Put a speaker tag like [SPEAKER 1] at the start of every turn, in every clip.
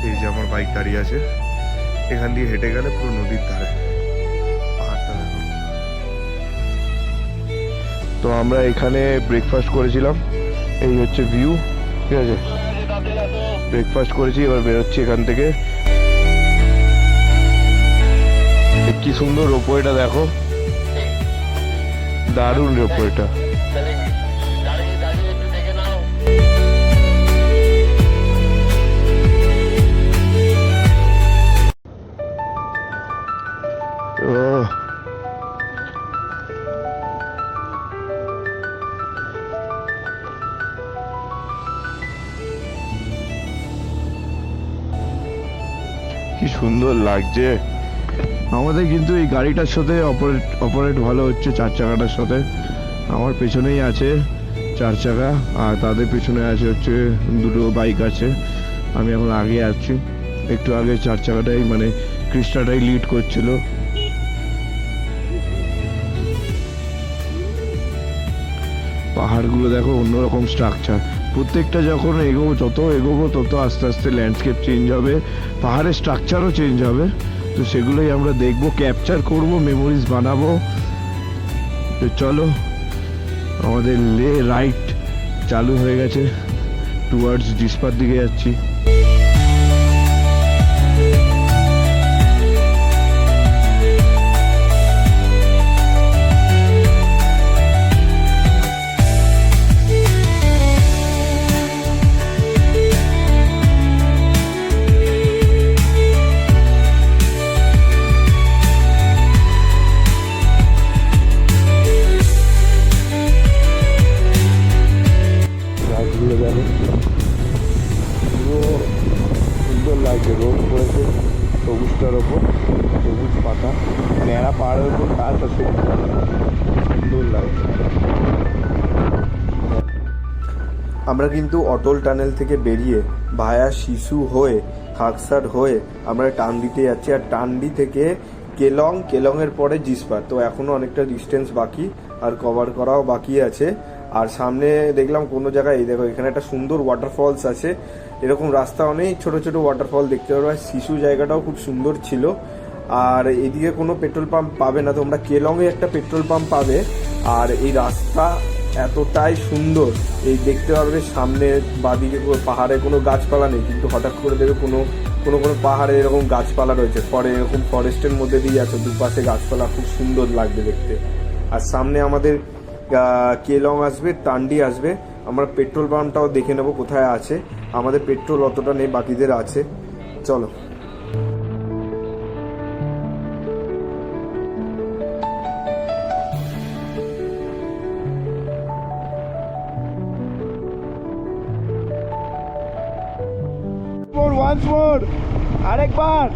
[SPEAKER 1] এই যে আমার বাইক দাঁড়িয়ে আছে, এখান দিয়ে হেঁটে গেলে পুরো নদীর ধারে পাহাড়টা দেখো। তো আমরা এখানে ব্রেকফাস্ট করেছিলাম, এই হচ্ছে ভিউ, ঠিক আছে। ব্রেকফাস্ট করেছি, এবার বেরোচ্ছি এখান থেকে। কি সুন্দর রোপওয়েটা দেখো, দারুণ রোপওয়েটা। কি সুন্দর লাগছে। আমাদের কিন্তু এই গাড়িটার সাথে অপারেট ভালো হচ্ছে, 4 চাকাটার সাথে। আমার পেছনেই আছে 4 চাকা, আর তাদের পেছনে আছে হচ্ছে 2টো বাইক আছে। আমি এখন আগে আছি, একটু আগে 4 চাকাটাই মানে ক্রিস্টাটাই লিড করছিল। পাহাড়গুলো দেখো, অন্যরকম স্ট্রাকচার। প্রত্যেকটা যখন যত এগোবো তত আস্তে আস্তে ল্যান্ডস্কেপ চেঞ্জ হবে, পাহাড়ের স্ট্রাকচারও চেঞ্জ হবে। তো সেগুলোই আমরা দেখবো, ক্যাপচার করব, মেমোরিজ বানাবো। তো চলো, আমাদের লে রাইড চালু হয়ে গেছে, টুয়ার্ডস জিসপার দিকে যাচ্ছি। সুন্দর লাগছে, রোদ পড়েছে সবুজটার ওপর, সবুজ পাতা, ন্যাড়া পাহাড়ের ওপর গাছ আছে, সুন্দর লাগছে। আমরা কিন্তু অটল টানেল থেকে বেরিয়ে ভায়া শিশু হয়ে খাকসার হয়ে আমরা টান্ডিতে যাচ্ছি, আর টান্ডি থেকে কেলংয়ের পরে জিসপার। তো এখনো অনেকটা ডিস্টেন্স বাকি, আর কভার করাও বাকি আছে। আর সামনে দেখলাম কোনো জায়গায়, এই দেখো এখানে একটা সুন্দর ওয়াটারফলস আছে। এরকম রাস্তা অনেক ছোট ছোট ওয়াটারফল দেখতে পারো। আর শিশু জায়গাটাও খুব সুন্দর ছিল। আর এদিকে কোনো পেট্রোল পাম্প পাবে না, তোমরা কেলংয়ে একটা পেট্রোল পাম্প পাবে। আর এই রাস্তা এতটাই সুন্দর, এই দেখতে পারবে সামনে বাদিকে পাহাড়ে কোনো গাছপালা নেই, কিন্তু হঠাৎ করে দেখবে কোনো কোনো কোনো পাহাড়ে এরকম গাছপালা রয়েছে, এরকম ফরেস্টের মধ্যে দিয়ে যাচ্ছে, দুপাশে গাছপালা, খুব সুন্দর লাগবে দেখতে। আর সামনে আমাদের কেলং আসবে, টান্ডি আসবে। আমরা পেট্রোল পাম্পটাও দেখে নেবো কোথায় আছে। আমাদের পেট্রোল অতটা নেই, বাকিদের আছে। চলো। আরেকবার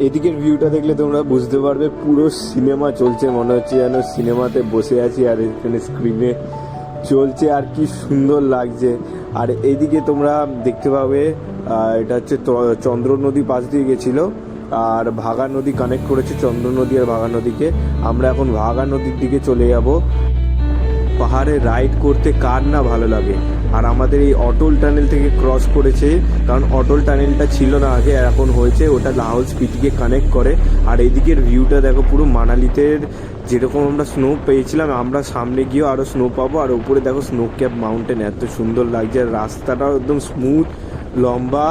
[SPEAKER 1] এদিকের ভিউটা দেখলে তোমরা বুঝতে পারবে পুরো সিনেমা চলছে, মনে হচ্ছে যেন সিনেমাতে বসে আছি আর এখানে স্ক্রিনে চলছে, আর কি সুন্দর লাগছে। আর এইদিকে তোমরা দেখতে পাবে এটা হচ্ছে চন্দ্র নদী পাশ দিয়ে গেছিল, আর ভাগা নদী কানেক্ট করেছে চন্দ্র নদী আর ভাগা নদীকে। আমরা এখন ভাগা নদীর দিকে চলে যাব। পাহাড়ে রাইড করতে কার না ভালো লাগে। আর আমাদের এই অটল টানেল থেকে ক্রস করেছে, কারণ অটল টানেলটা ছিল না আগে, এখন হয়েছে। ওটা লাহোল স্পিতিকে কানেক্ট করে। আর এইদিকের ভিউটা দেখো, পুরো মানালিতে যেরকম আমরা স্নো পেয়েছিলাম, আমরা সামনে গিয়েও আরও স্নো পাবো। আর উপরে দেখো স্নো ক্যাপ মাউন্টেন, এত সুন্দর লাগছে। আর রাস্তাটাও একদম স্মুথ, লম্বা।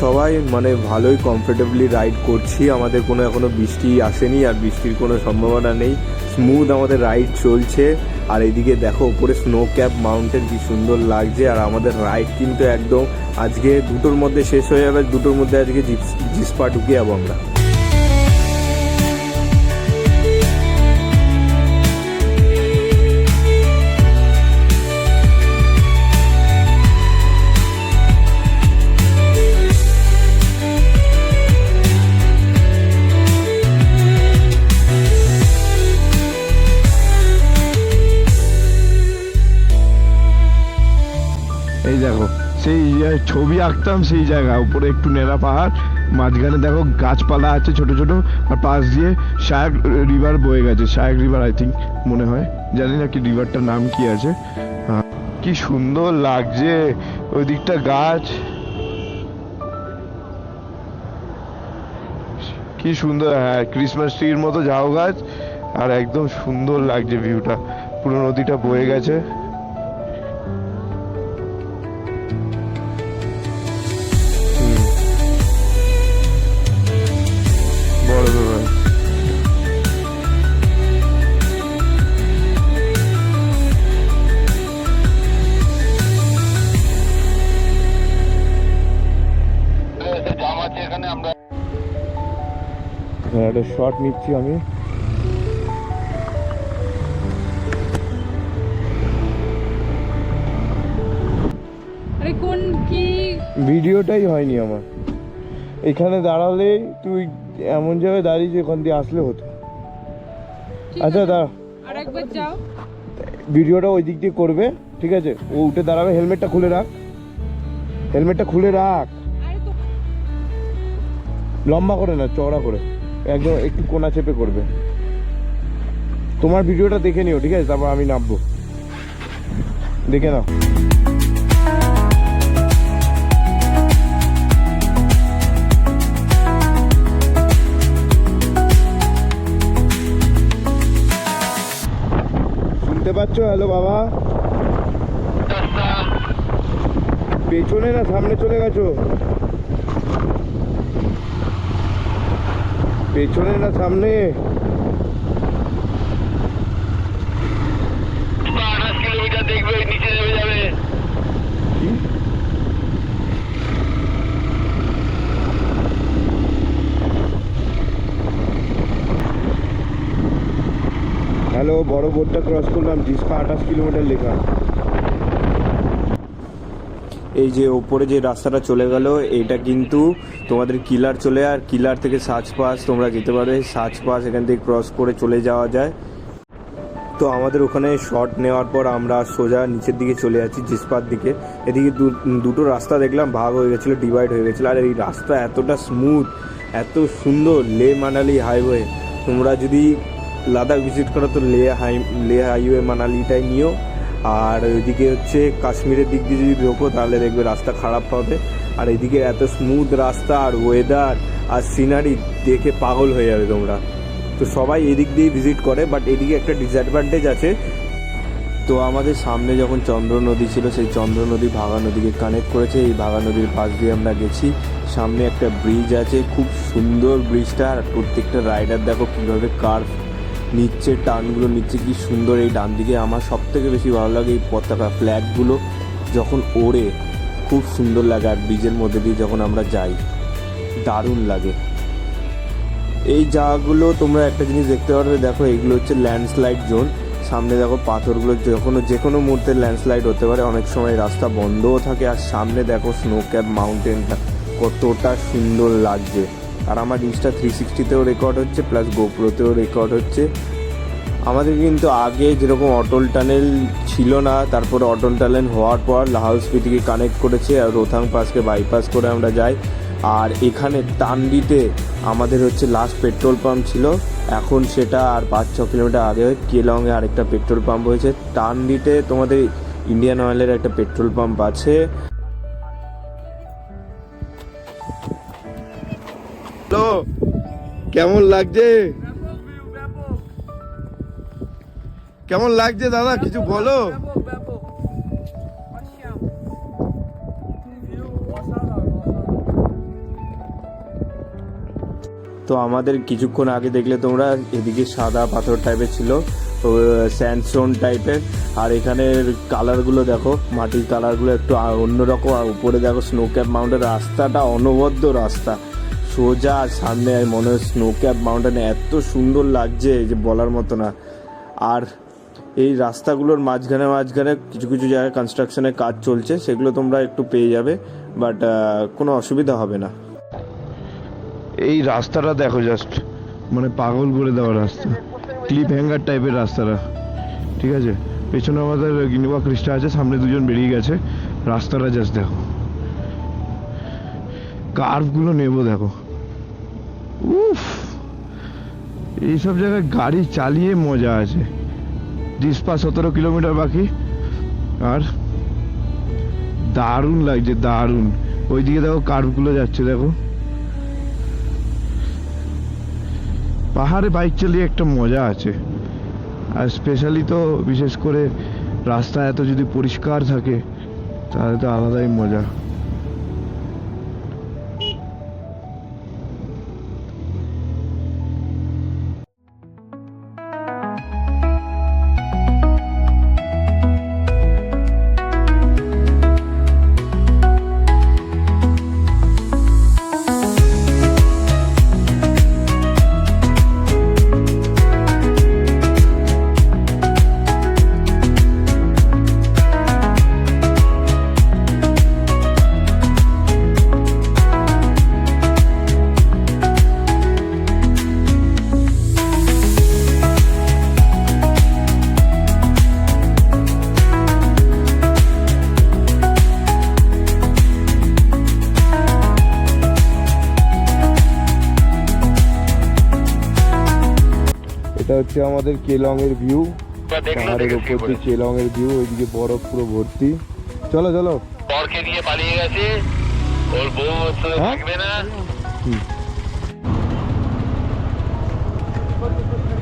[SPEAKER 1] সবাই মানে ভালোই কমফোর্টেবলি রাইড করছি, আমাদের কোনো এখনো বৃষ্টি আসেনি আর বৃষ্টির কোনো সম্ভাবনা নেই, স্মুথ আমাদের রাইড চলছে। আর এদিকে দেখো উপরে স্নো ক্যাপ মাউন্টেন কি সুন্দর লাগছে। আর আমাদের রাইড কিন্তু একদম আজকে 2টোর মধ্যে শেষ হয়ে যাবে, 2টোর মধ্যে আজকে জিসপা ঢুকে যাবো আমরা।
[SPEAKER 2] এই দেখো সেই ছবি আঁকতাম সেই জায়গা, উপরে একটু নেড়া পাহাড়, মাঝখানে দেখো গাছপালা আছে ছোট ছোট, আর পাশ দিয়ে শায়ক রিভার বয়ে গেছে, শায়ক রিভার আই থিঙ্ক মনে হয়, জানি না কি রিভারটার নাম কি আছে। কি সুন্দর লাগছে ওই দিকটা গাছ, কি সুন্দর, হ্যাঁ ক্রিসমাস ট্রির মতো ঝাউ গাছ, আর একদম সুন্দর লাগছে ভিউটা, পুরো নদীটা বয়ে গেছে। বড় ব্যাপার। একটা শট নিচ্ছি আমি।
[SPEAKER 3] আরে কোন কি
[SPEAKER 2] ভিডিওটাই হয়নি আমার। এখানে দাঁড়ালে তুই এমন জায়গায় দাঁড়িয়ে যে ওখান দিয়ে আসলে হতো। আচ্ছা দাঁড়া,
[SPEAKER 3] আরেকবার যাও।
[SPEAKER 2] ভিডিওটা ওই দিক দিয়ে করবে, ঠিক আছে? ও উঠে দাঁড়াবে, হেলমেটটা খুলে রাখ, হেলমেটটা খুলে রাখ,
[SPEAKER 3] আরে তো
[SPEAKER 2] লম্বা করে না চওড়া করে, একদম একটু কোনা চেপে করবে। তোমার ভিডিওটা দেখে নিও, ঠিক আছে? তারপর আমি নামবো, দেখে নাও। শুনতে পাচ্ছ? হ্যালো বাবা, পেছনে না সামনে চলে গেছো? পেছনে না সামনে?
[SPEAKER 4] 28 কিলোমিটার দেখবে নিচে নেমে যাবে।
[SPEAKER 2] কি? হ্যালো, বড় বোর্ডটা ক্রস করলাম, জিসপা 28 কিলোমিটার লেখা।
[SPEAKER 1] এই যে ওপরে যে রাস্তাটা চলে গেল, এটা কিন্তু তোমাদের কিলার চলে, আর কিলার থেকে সাজ পাস তোমরা যেতে পারবে, সাজ পাস এখান থেকে ক্রস করে চলে যাওয়া যায়। তো আমাদের ওখানে শট নেওয়ার পর আমরা সোজা নিচের দিকে চলে যাচ্ছি জিসপার দিকে। এদিকে দুটো রাস্তা দেখলাম ভাগ হয়ে গেছিলো, ডিভাইড হয়ে গেছিলো, আর এই রাস্তা এতটা স্মুথ, এত সুন্দর। লে মানালি হাইওয়ে, তোমরা যদি লাদাখ ভিজিট করো তো লে হাইওয়ে মানালিটাই নিও। আর ওইদিকে হচ্ছে কাশ্মীরের দিক দিয়ে যদি ঢোকো তাহলে দেখবে রাস্তা খারাপ হবে। আর এদিকে এত স্মুথ রাস্তা আর ওয়েদার আর সিনারি দেখে পাগল হয়ে যাবে তোমরা। তো সবাই এদিক দিয়ে ভিজিট করে, বাট এদিকে একটা ডিসঅ্যাডভান্টেজ আছে। তো আমাদের সামনে যখন চন্দ্র নদী ছিল, সেই চন্দ্র নদী ভাগা নদীকে কানেক্ট করেছে। এই ভাগা নদীর পাশ দিয়ে আমরা গেছি, সামনে একটা ব্রিজ আছে, খুব সুন্দর ব্রিজটা। আর প্রত্যেকটা রাইডার দেখো কীভাবে কার্ভ নিচ্ছে, টার্নগুলো নিচ্ছে, কি সুন্দর। এই ডান দিকে আমার সব থেকে বেশি ভালো লাগে এই পতাকা ফ্ল্যাগগুলো যখন ওড়ে, খুব সুন্দর লাগে। আর ব্রিজের মধ্যে দিয়ে যখন আমরা যাই দারুণ লাগে। এই জায়গাগুলো তোমরা একটা জিনিস দেখতে পারবে, দেখো এগুলো হচ্ছে ল্যান্ডস্লাইড জোন। সামনে দেখো পাথরগুলো, যে কোনো মুহূর্তে ল্যান্ডস্লাইড হতে পারে, অনেক সময় রাস্তা বন্ধও থাকে। আর সামনে দেখো স্নো ক্যাপ মাউন্টেনটা কতটা সুন্দর লাগছে। আর আমার ইনস্টা 360তেও রেকর্ড হচ্ছে, প্লাস গোপ্রোতেও রেকর্ড হচ্ছে। আমাদের কিন্তু আগে যেরকম অটল টানেল ছিল না, তারপরে অটল টানেল হওয়ার পর লাহোল স্পিতিকে কানেক্ট করেছে, আর রোথাং পাসকে বাইপাস করে আমরা যাই। আর এখানে টান্ডিতে আমাদের হচ্ছে লাস্ট পেট্রোল পাম্প ছিল, এখন সেটা আর 5-6 কিলোমিটার আগে কেলংয়ে আরেকটা পেট্রোল পাম্প হয়েছে। টান্ডিতে তোমাদের ইন্ডিয়ান অয়েলের একটা পেট্রোল পাম্প আছে।
[SPEAKER 2] তো কেমন লাগছে? কেমন লাগছে দাদা, কিছু বলো।
[SPEAKER 1] তো আমাদের কিছুক্ষণ আগে দেখলে তোমরা এদিকে সাদা পাথর টাইপের ছিল, স্যান্ডস্টোন টাইপের, আর এখানের কালারগুলো দেখো, মাটির কালারগুলো একটু অন্যরকম। আর উপরে দেখো স্নো ক্যাপ মাউন্টেন, রাস্তাটা অনবদ্য রাস্তা, সোজা, আর সামনে মনে হয় স্নো ক্যাপ মাউন্টেন, এত সুন্দর লাগছে যে বলার মতো না। আর এই রাস্তাগুলোর মাঝখানে মাঝখানে কিছু কিছু জায়গায় কনস্ট্রাকশনের কাজ চলছে, সেগুলো তোমরা একটু পেয়ে যাবে, বাট কোনো অসুবিধা হবে না।
[SPEAKER 2] এই রাস্তাটা দেখো, জাস্ট মানে পাগল করে দেওয়া রাস্তা, ক্লিপ হ্যাঙ্গার টাইপের রাস্তাটা, ঠিক আছে। পেছনে আমাদের গিনিবা ক্রিস্টা আছে, সামনে দুজন বেরিয়ে গেছে। রাস্তাটা জাস্ট দেখো, কার্ভগুলো নেবো দেখো, উফ, এইসব জায়গায় গাড়ি চালিয়ে মজা আছে। জিসপা 17 কিলোমিটার বাকি, আর দারুণ লাগছে, দারুণ। ওইদিকে দেখো কার্ভগুলো যাচ্ছে দেখো। পাহাড়ে বাইক চালিয়ে একটা মজা আছে, আর স্পেশালি তো বিশেষ করে রাস্তা এত যদি পরিষ্কার থাকে তাহলে তো আলাদাই মজা।
[SPEAKER 1] এটা হচ্ছে আমাদের কেলং এর ভিউ, পাহাড়ের উপর দিয়ে কেলং এর ভিউ, ওইদিকে বরফ পুরো ভর্তি। চলো চলো,
[SPEAKER 4] বরকে নিয়ে পালিয়ে গেছে, ওর বউ ওর সঙ্গে থাকবে না।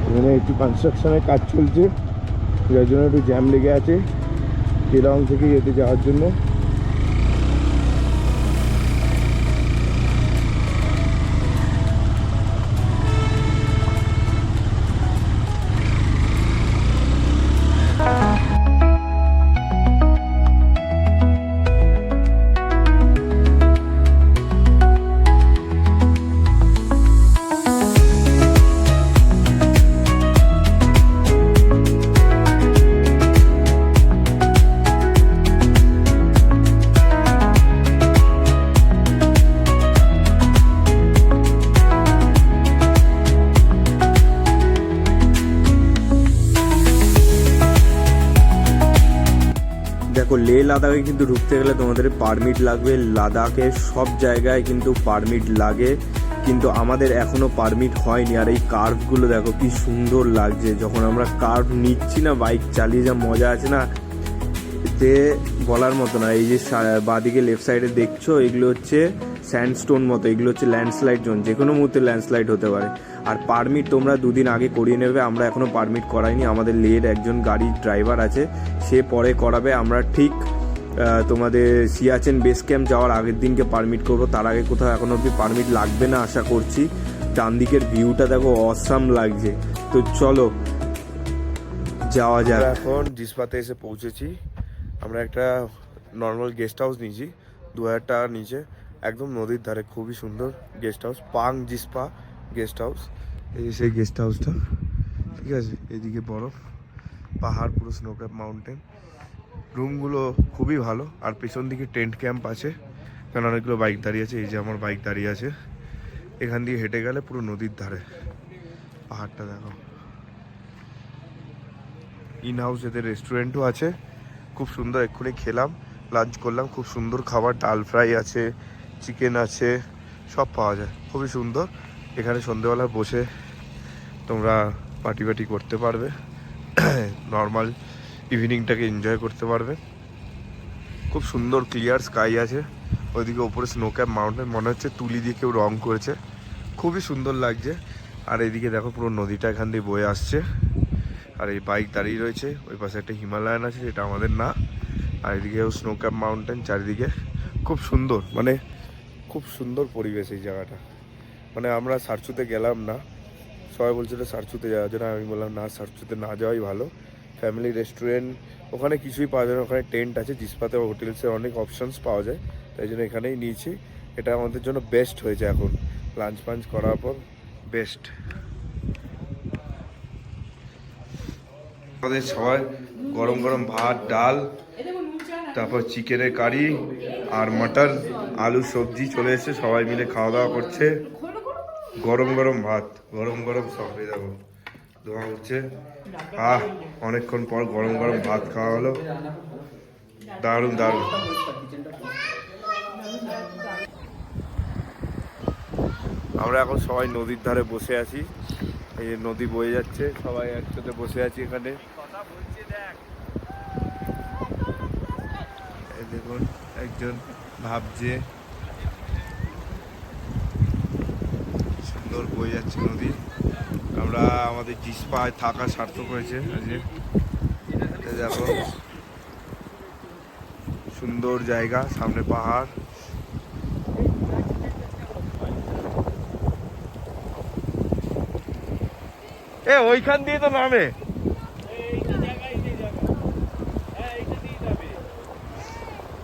[SPEAKER 1] এখানে একটু কনস্ট্রাকশনের কাজ চলছে, যার জন্য একটু জ্যাম লেগে আছে কেলং থেকে যেতে যাওয়ার জন্য। দেখো, লে লাদাখে কিন্তু ঢুকতে গেলে তোমাদের পারমিট লাগবে। লাদাখে সব জায়গায় কিন্তু পারমিট লাগে, কিন্তু আমাদের এখনো পারমিট হয়নি। আর এই কার্ভগুলো দেখো কি সুন্দর লাগছে, যখন আমরা কার্ভ নিচ্ছি না, বাইক চালিয়ে যা মজা আছে না, এতে বলার মতো না। এই যে বাঁদিকে লেফট সাইডে দেখছো, এগুলো হচ্ছে স্যান্ডস্টোন মতো, এগুলো হচ্ছে ল্যান্ডস্লাইড জোন, যে কোনো মুহূর্তে ল্যান্ডস্লাইড হতে পারে। আর পারমিট তোমরা 2 দিন আগে করিয়ে নেবে, আমরা এখনো পারমিট করাইনি। আমাদের লের একজন গাড়ির ড্রাইভার আছে, সে পরে করাবে। আমরা ঠিক তোমাদের সিয়াচেন বেস ক্যাম্প যাওয়ার আগের দিনকে পারমিট করবো, তার আগে কোথাও এখন অবধি পারমিট লাগবে না আশা করছি। ডান দিকের ভিউটা দেখো, অসাম লাগছে। তো চলো যাওয়া যাক। এখন জিসপাতে এসে পৌঁছেছি। আমরা একটা নর্মাল গেস্ট হাউস নিয়েছি, 2000 টাকা নিচে, একদম নদীর ধারে, খুবই সুন্দর গেস্ট হাউস, পাং জিসপা গেস্ট হাউস। এই সেই গেস্ট হাউসটা, ঠিক আছে। এদিকে বরফ, পাহাড়, পুরো স্নো ক্যাপ মাউন্টেন। রুমগুলো খুবই ভালো, আর পেছন দিকে টেন্ট ক্যাম্প আছে, কারণ অনেকগুলো বাইক দাঁড়িয়ে আছে। এই যে আমার বাইক দাঁড়িয়ে আছে, এখান দিয়ে হেঁটে গেলে পুরো নদীর ধারে। পাহাড়টা দেখো। ইন হাউস এদের রেস্টুরেন্টও আছে, খুব সুন্দর। এক্ষুনি খেলাম, লাঞ্চ করলাম, খুব সুন্দর খাবার, ডাল ফ্রাই আছে, চিকেন আছে, সব পাওয়া যায়, খুবই সুন্দর। এখানে সন্ধ্যেবেলা বসে তোমরা পার্টি করতে পারবে, নর্মাল ইভিনিংটাকে এনজয় করতে পারবে। খুব সুন্দর ক্লিয়ার স্কাই আছে, ওইদিকে ওপরে স্নো ক্যাপ মাউন্টেন, মনে হচ্ছে তুলি দিয়ে কেউ রং করেছে, খুবই সুন্দর লাগছে। আর এইদিকে দেখো পুরো নদীটা এখান দিয়ে বয়ে আসছে, আর এই বাইক দাঁড়িয়ে রয়েছে। ওই পাশে একটা হিমালয়ান আছে, যেটা আমাদের না। আর এদিকেও স্নো ক্যাপ মাউন্টেন চারিদিকে, খুব সুন্দর, মানে খুব সুন্দর পরিবেশ এই জায়গাটা। মানে আমরা সারচুতে গেলাম না, সবাই বলছিল সারচুতে যাওয়ার জন্য, আমি বললাম না সারচুতে না যাওয়াই ভালো। ফ্যামিলি রেস্টুরেন্ট ওখানে কিছুই পাওয়া যায় না, ওখানে টেন্ট আছে, জিসপাতে হোটেলসের অনেক অপশানস পাওয়া যায়, তাই জন্য এখানেই নিয়েছি। এটা আমাদের জন্য বেস্ট হয়েছে, এখন লাঞ্চ ফাঞ্চ করার পর বেস্ট। আমাদের সবাই গরম গরম ভাত, ডাল, তারপর চিকেনের কারি আর মাটন, আলু সবজি চলে এসেছে, সবাই মিলে খাওয়া দাওয়া করছে। গরম গরম ভাত, গরম গরম সব, এই দেখো ধোঁয়া উঠছে। অনেকক্ষণ পর গরম গরম ভাত খাওয়া হলো, দারুণ দারুণ। আমরা এখন সবাই নদীর ধারে বসে আছি, এই যে নদী বয়ে যাচ্ছে, সবাই একসাথে বসে আছি এখানে। এই দেখুন একজন ভাবছে, সুন্দর বয়ে যাচ্ছে নদী। আমরা আমাদের জিসপায় থাকা সার্থক হয়েছে আজকে। দেখো সুন্দর জায়গা, সামনে পাহাড়। ওইখান দিয়ে তো নামে,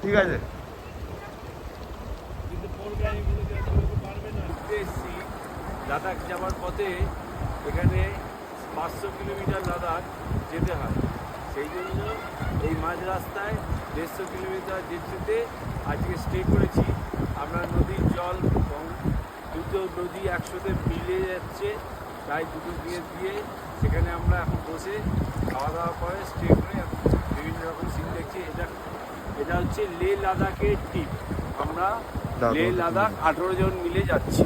[SPEAKER 1] ঠিক আছে।
[SPEAKER 5] লাদাখ যাওয়ার পথে এখানে 500 কিলোমিটার লাদাখ যেতে হয়, সেই জন্য এই মাঝ রাস্তায় 150 কিলোমিটার যেতে আজকে স্টে করেছি। আমরা নদীর জল এবং দুটো নদী একসাথে মিলে যাচ্ছে, তাই দুটো দিয়ে সেখানে আমরা এখন বসে খাওয়া দাওয়া করে স্টে করে বিভিন্ন রকম সিন দেখছি। এটা হচ্ছে লে লাদাখের ট্রিপ। আমরা লে লাদাখ 18 জন মিলে যাচ্ছি।